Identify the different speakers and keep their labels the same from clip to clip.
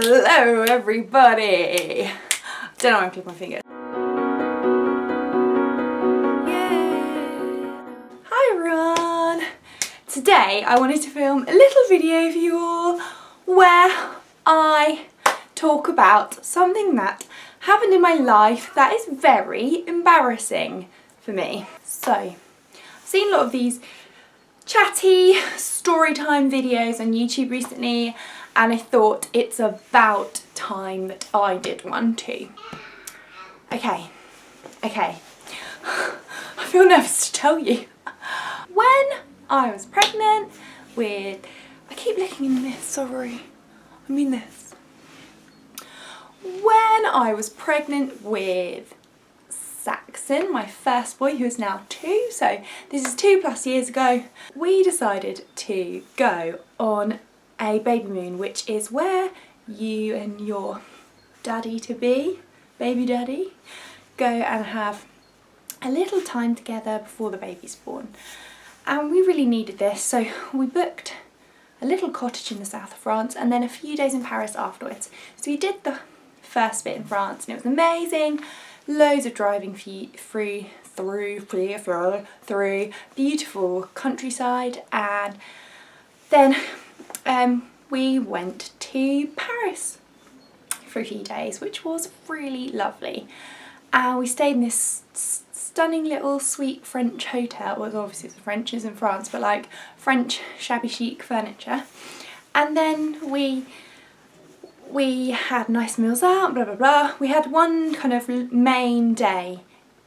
Speaker 1: Hello everybody! Don't know why I'm clicking my finger. Hi everyone! Today I wanted to film a little video for you all where I talk about something that happened in my life that is very embarrassing for me. So, I've seen a lot of these chatty story time videos on YouTube recently, and I thought it's about time that I did one too. Okay. I feel nervous to tell you. When I was pregnant with, I keep looking in this, sorry, I mean this. When I was pregnant with Saxon, my first boy, who is now 2, so this is 2+ years ago, we decided to go on a baby moon, which is where you and your daddy-to-be, baby daddy, go and have a little time together before the baby's born. And we really needed this, so we booked a little cottage in the south of France and then a few days in Paris afterwards. So we did the first bit in France and it was amazing. Loads of driving through beautiful countryside, and then we went to Paris for a few days, which was really lovely. And we stayed in this stunning little sweet French hotel. Well, obviously it's French, it's in France, but like French shabby chic furniture. And then we had nice meals out, blah blah blah. We had one kind of main day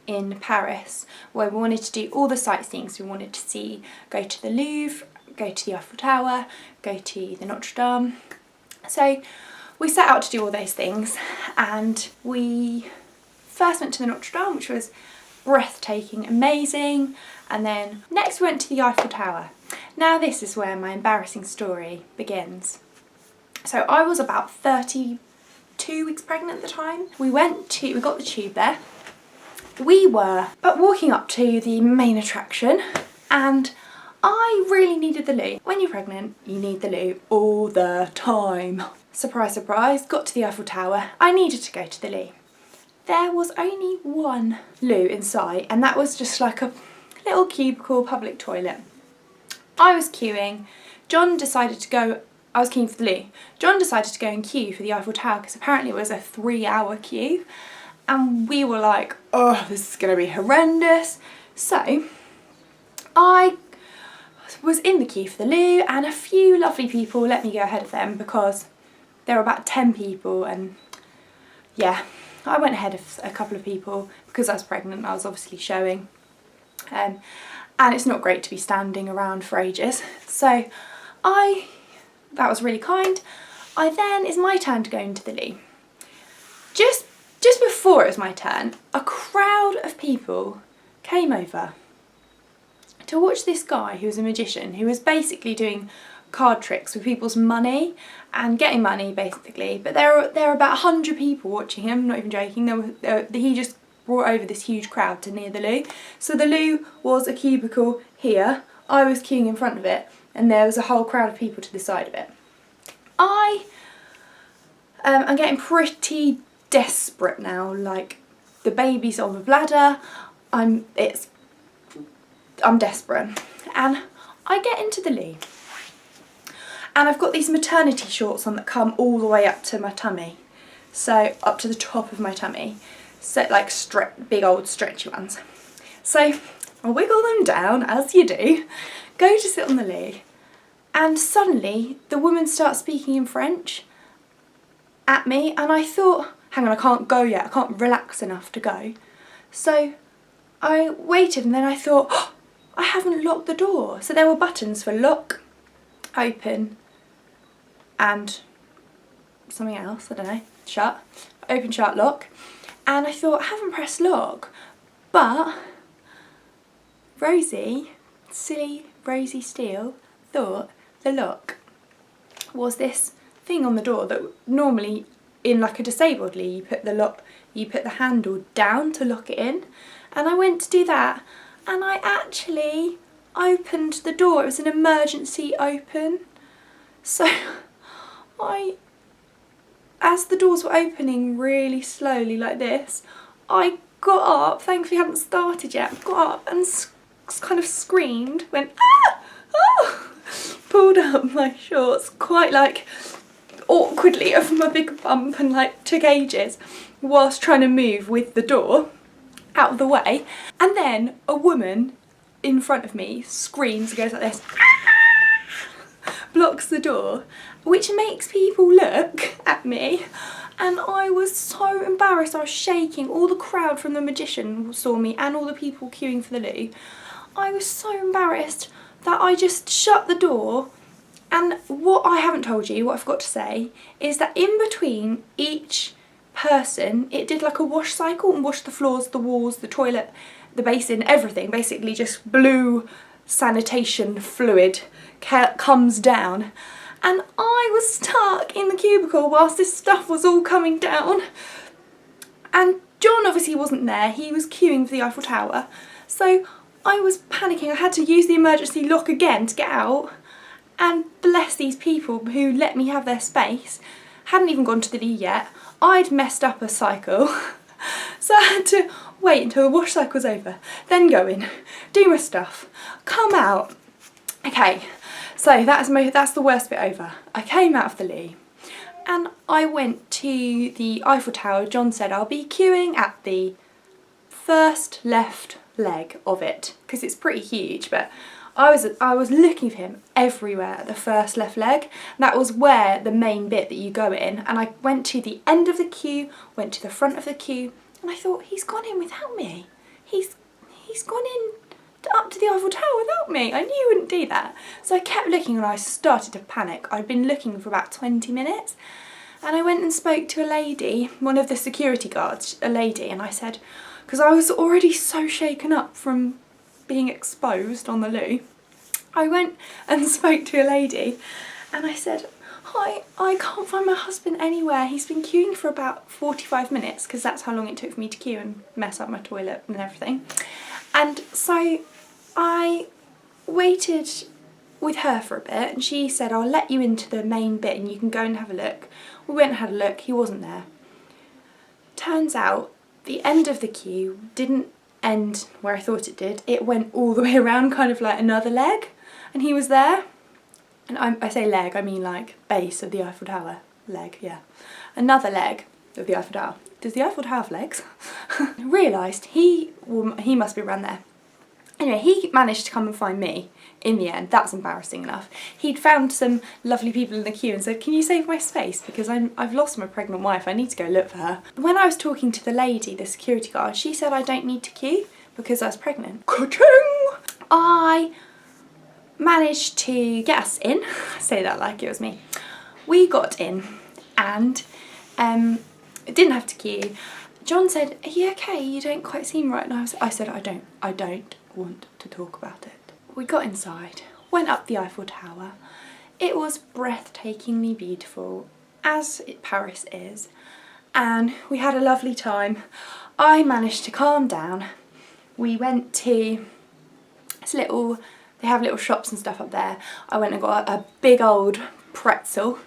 Speaker 1: in Paris where we wanted to do all the sightseeing. So we wanted to go to the Louvre, go to the Eiffel Tower, go to the Notre Dame. So we set out to do all those things, and we first went to the Notre Dame, which was breathtaking, amazing, and then next we went to the Eiffel Tower. Now this is where my embarrassing story begins. So I was about 32 weeks pregnant at the time. We got the tube there. We were walking up to the main attraction, and I really needed the loo. When you're pregnant, you need the loo all the time. Surprise, surprise, got to the Eiffel Tower. I needed to go to the loo. There was only one loo in sight, and that was just like a little cubicle public toilet. I was queuing. I was queuing for the loo. John decided to go and queue for the Eiffel Tower because apparently it was a 3-hour queue. And we were like, oh, this is going to be horrendous. So I was in the queue for the loo, and a few lovely people let me go ahead of them because there were about 10 people, and yeah, I went ahead of a couple of people because I was pregnant. I was obviously showing. And it's not great to be standing around for ages. So that was really kind. It's my turn to go into the loo. Just before it was my turn, a crowd of people came over to watch this guy who was a magician, who was basically doing card tricks with people's money and getting money basically. But there were about 100 people watching him, not even joking. He just brought over this huge crowd to near the loo. So the loo was a cubicle here, I was queuing in front of it, and there was a whole crowd of people to the side of it. I'm getting pretty desperate now, like the baby's on the bladder, I'm desperate. And I get into the loo, and I've got these maternity shorts on that come all the way up to my tummy, so up to the top of my tummy, so like big old stretchy ones. So I wiggle them down, as you do, go to sit on the loo, and suddenly the woman starts speaking in French at me, and I thought, hang on, I can't go yet, I can't relax enough to go. So I waited, and then I thought, oh, I haven't locked the door. So there were buttons for lock, open, and something else, I don't know, shut, open, shut, lock. And I thought, I haven't pressed lock, but Rosie, silly Rosie Steele, thought the lock was this thing on the door that normally in like a disabled loo you put the handle down to lock it in, and I went to do that and I actually opened the door. It was an emergency open, so I as the doors were opening really slowly like this, I got up, thankfully I hadn't started yet, got up and kind of screamed, went ah! Oh! Pulled up my shorts quite like awkwardly over my big bump and like took ages whilst trying to move with the door out of the way. And then a woman in front of me screams and goes like this, blocks the door, which makes people look at me. And I was so embarrassed, I was shaking. All the crowd from the Magician saw me and all the people queuing for the loo. I was so embarrassed that I just shut the door. And what I haven't told you, what I forgot to say, is that in between each person, it did like a wash cycle and washed the floors, the walls, the toilet, the basin, everything. Basically just blue sanitation fluid comes down. And I was stuck in the cubicle whilst this stuff was all coming down. And John obviously wasn't there, he was queuing for the Eiffel Tower. So I was panicking, I had to use the emergency lock again to get out. And bless these people who let me have their space. Hadn't even gone to the loo yet. I'd messed up a cycle. So I had to wait until the wash cycle's over, then go in, do my stuff, come out. Okay, so that's the worst bit over. I came out of the loo and I went to the Eiffel Tower. John said I'll be queuing at the first left leg of it because it's pretty huge, but I was looking for him everywhere at the first left leg. That was where the main bit that you go in, and I went to the end of the queue, went to the front of the queue, and I thought, he's gone in without me. He's gone in up to the Eiffel Tower without me. I knew he wouldn't do that. So I kept looking and I started to panic. I'd been looking for about 20 minutes and I went and spoke to a lady, one of the security guards, a lady, and I said, because I was already so shaken up from being exposed on the loo, I went and spoke to a lady and I said, hi, I can't find my husband anywhere. He's been queuing for about 45 minutes because that's how long it took for me to queue and mess up my toilet and everything. And so I waited with her for a bit and she said, I'll let you into the main bit and you can go and have a look. We went and had a look, he wasn't there. Turns out the end of the queue didn't end where I thought it did. It went all the way around, kind of like another leg, and he was there. And I say leg, I mean like base of the Eiffel Tower leg, yeah. Another leg of the Eiffel Tower. Does the Eiffel Tower have legs? Realised he must be around there. Anyway, he managed to come and find me in the end. That's embarrassing enough. He'd found some lovely people in the queue and said, can you save my space because I've lost my pregnant wife, I need to go look for her. When I was talking to the lady, the security guard, she said I don't need to queue because I was pregnant. Ka-ching! I managed to get us in. I say that like it was me. We got in and didn't have to queue. John said, are you okay? You don't quite seem right. And I said, I don't want to talk about it. We got inside, went up the Eiffel Tower. It was breathtakingly beautiful, as Paris is, and we had a lovely time. I managed to calm down. We went to this little, they have little shops and stuff up there. I went and got a big old pretzel,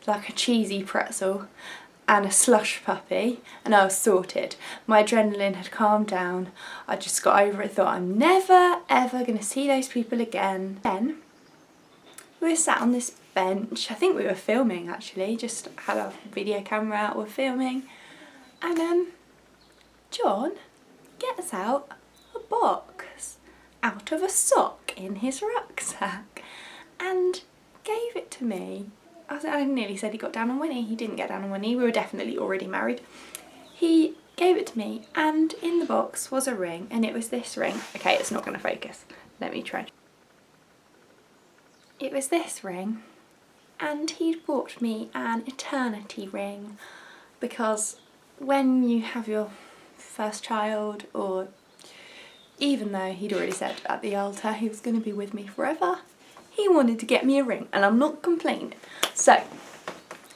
Speaker 1: like a cheesy pretzel, and a slush puppy, and I was sorted. My adrenaline had calmed down. I just got over it, thought I'm never ever gonna see those people again. Then we were sat on this bench. I think we were filming actually, just had our video camera out, we're filming. And John gets out a box out of a sock in his rucksack and gave it to me. I nearly said he got down on one knee. He didn't get down on one knee. We were definitely already married. He gave it to me and in the box was a ring and it was this ring. Okay, it's not going to focus. Let me try. It was this ring and he'd bought me an eternity ring because when you have your first child, or even though he'd already said at the altar he was going to be with me forever, he wanted to get me a ring and I'm not complaining. So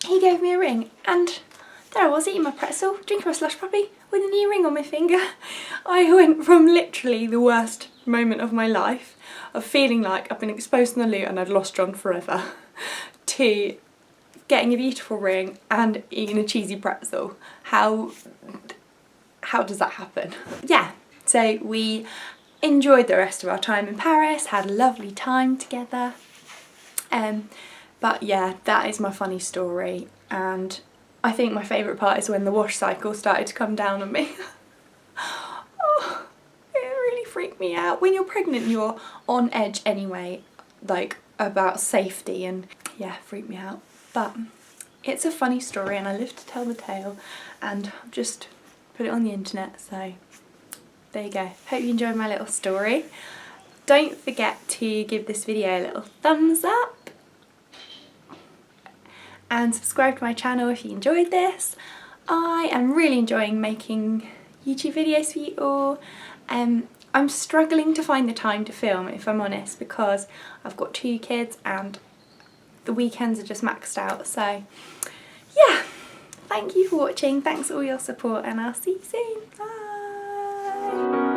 Speaker 1: he gave me a ring and there I was eating my pretzel, drinking my slush puppy with a new ring on my finger. I went from literally the worst moment of my life of feeling like I've been exposed in the loo and I'd lost John forever to getting a beautiful ring and eating a cheesy pretzel. How does that happen? Yeah, so we enjoyed the rest of our time in Paris, had a lovely time together. But yeah, that is my funny story, and I think my favourite part is when the wash cycle started to come down on me. Oh, it really freaked me out. When you're pregnant, you're on edge anyway, like about safety, and yeah, freaked me out. But it's a funny story and I live to tell the tale, and I've just put it on the internet, so there you go. Hope you enjoyed my little story. Don't forget to give this video a little thumbs up and subscribe to my channel if you enjoyed this. I am really enjoying making YouTube videos for you all. I'm struggling to find the time to film, if I'm honest, because I've got 2 kids and the weekends are just maxed out. So yeah, thank you for watching, thanks for all your support, and I'll see you soon. Bye!